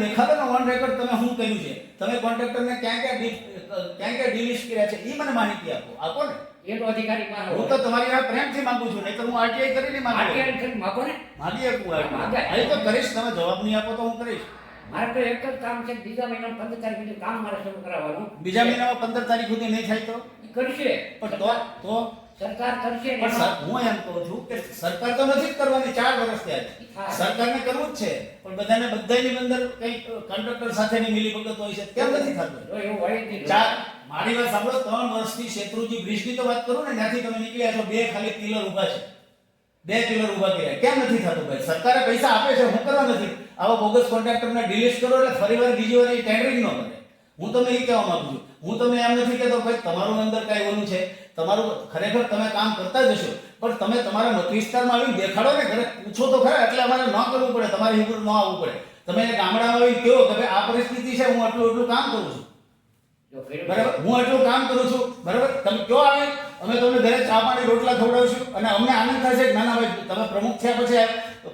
દેખાડો ને on record તમે શું કર્યું છે, તમે કોન્ટ્રાક્ટરને ક્યાં ડિલિસ્ટ કર્યા છે એ મને માહિતી આપો ને. એ તો અધિકારી પાસે હું તો તમારી આ પ્રેમથી માંગુ છું, નહીં તો હું આરટીઆઈ કરીને માંગુ. આરટીઆઈ કરી માગો ને. માગી આપું અહીં તો કરીશ, તમે જવાબ નહીં આપો તો હું કરીશ. મારે તો એક જ કામ છે, બીજા મહિનામાં 15 તારીખ સુધી કામ મારે શરૂ કરાવવાનું. બીજા મહિનામાં 15 તારીખ સુધી નહીં થાય તો કરશે પણ તો સરકાર કરશે ને. પણ હું એમ કહું છું કે સરકાર તો નથી જ કરવાની, 4 વર્ષ થયા છે, સરકારને કરવું જ છે, પણ બધાની અંદર કઈ કોન્ટ્રાક્ટર સાથેની મિલીભગત હોય છે, કેમ નથી થતું? જો એવું હોય જ નહીં. મારી વાત સાંભળો, 3 વર્ષથી શેત્રુજી બ્રિજની તો વાત કરું ને, ત્યાંથી તમે નીકળ્યા છો, 2 ખાલી પિલર ઊભા છે, 2 પિલર ઊભા કર્યા, કેમ નથી થતું ભાઈ? સરકારે પૈસા આપે છે, હું કરવા નથી. આવા બોગસ કોન્ટ્રાક્ટરને ડિલિસ્ટ કરો એટલે ફરીવાર બીજી વાર એ ટેન્ડરિંગ ન કરે. હું તમને એ કહેવા માંગુ છું, હું તમને એમ નથી કહેતો ભાઈ તમારું અંદર કાંઈ ઓલું છે, તમારું ખરેખર તમે કામ કરતા જ હશો, પણ તમે તમારા મત વિસ્તારમાં આવીને દેખાડો ને, ઘરે પૂછો તો ખરા, એટલે અમારે ન કરવું પડે, તમારે હિબરું ન આવવું પડે. તમે ગામડામાં આવીને કહો કે ભાઈ આ પરિસ્થિતિ છે, હું આટલું કામ કરું છું, બરાબર, હું આટલું કામ કરું છું, બરાબર, તમે કયો આવે, અમે તમને ઘરે ચા પાણી રોટલા ખવડાવશું, અને અમને આનંદ થશે કે ના ના ભાઈ તમે પ્રમુખ થયા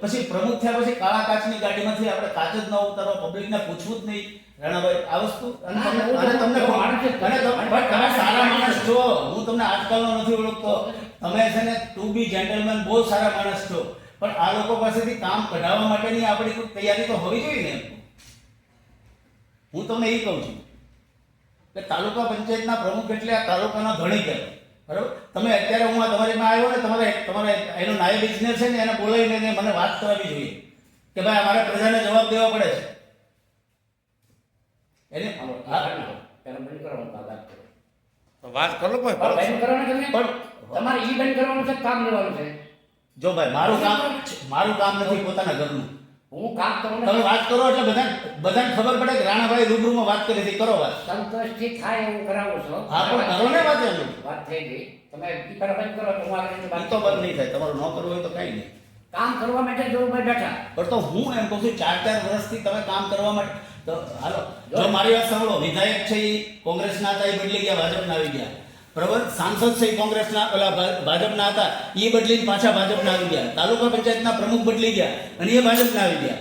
પછી કાળા કાચની ગાડીમાંથી આપણે કાચ જ ન ઉતારવા, પબ્લિકને પૂછવું જ નહીં. રાણાભાઈ આ વસ્તુ અને તમે સારા માણસ છો, હું તમને આજકાલનો નથી ઓળખતો, તમે છે ને ટુ બી જેન્ટલમેન બહુ સારા માણસ છો, પણ આ લોકો પાસેથી કામ કઢાવવા માટેની આપણી કોઈ તૈયારી તો હોવી જોઈએ ને. હું તમને એ કહું છું કે તાલુકા પંચાયતના પ્રમુખ એટલે આ તાલુકાના ધણી કહેવાય, બરાબર. તમે અત્યારે હું તમારી માં આવ્યો ને, તમારે એનો નાયબ ઇજનેર છે ને, એને બોલાવીને મને વાત કરાવવી જોઈએ કે ભાઈ અમારે પ્રજાને જવાબ દેવો પડે છે. એને વાત કરો કોઈ પણ તમારે ઈ બંધ કરવાનું છે, કામ લેવાનું છે. જો ભાઈ મારું કામ નથી પોતાના ઘરનું, હું કામ કરું. તમે વાત કરો એટલે બધાને ખબર પડે કે રાણાભાઈ રૂબરૂમાં વાત કરી હતી, કરો વાત. સંતોષથી થાય એવું કરાવો છો. હા પણ કરો ને વાત, એમ વાત થઈ ગઈ. તમે ઈ પર બંધ કરો તો હું આગળ વાત તો બંધ નહીં થાય, તમારું ન કરવું હોય તો કઈ નહીં. કામ કરવા માટે જો ભાઈ બેઠા, પણ તો હું એમ કહું છું 4 વર્ષથી તમે કામ કરવા માટે તો હાલો, જો મારી વાત સાંભળો, વિધાયક છે એ કોંગ્રેસના હતા, એ બદલી ગયા, ભાજપના આવી ગયા, બરાબર. સાંસદ છે એ કોંગ્રેસના ભાજપના હતા, એ બદલીને પાછા ભાજપના આવી ગયા. તાલુકા પંચાયતના પ્રમુખ બદલી ગયા અને એ ભાજપના આવી ગયા.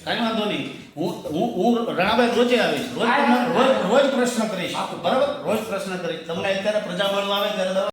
કાંઈ વાંધો નહીં, હું રાણાભાઈ રોજે આવીશ, રોજ પ્રશ્ન કરીશ, બરાબર, રોજ પ્રશ્ન કરીશ. તમને અત્યારે પ્રજા મળવા આવે ત્યારે